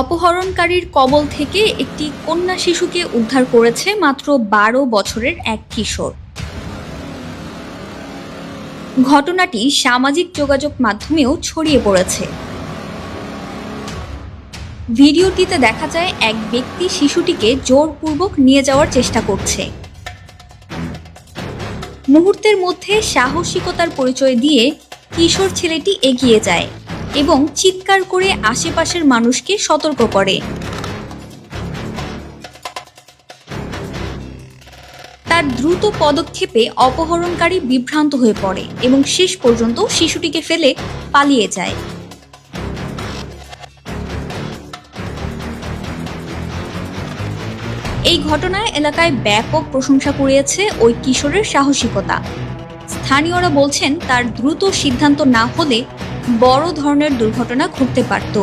অপহরণকারীর কবল থেকে একটি কন্যা শিশুকে উদ্ধার করেছে মাত্র ১২ বছরের এক কিশোর। ঘটনাটি সামাজিক যোগাযোগ মাধ্যমেও ছড়িয়ে পড়েছে। ভিডিওটিতে দেখা যায় এক ব্যক্তি শিশুটিকে জোরপূর্বক নিয়ে যাওয়ার চেষ্টা করছে। মুহূর্তের মধ্যে সাহসিকতার পরিচয় দিয়ে কিশোর ছেলেটি এগিয়ে যায় এবং চিৎকার করে আশেপাশের মানুষকে সতর্ক করে। তার দ্রুত পদক্ষেপে অপহরণকারী বিভ্রান্ত হয়ে পড়ে এবং শেষ পর্যন্ত শিশুটিকে ফেলে পালিয়ে যায়। এই ঘটনায় এলাকায় ব্যাপক প্রশংসা কুড়িয়েছে ওই কিশোরের সাহসিকতা। স্থানীয়রা বলছেন, তার দ্রুত সিদ্ধান্ত না হলে বড় ধরনের দুর্ঘটনা ঘটতে পারত।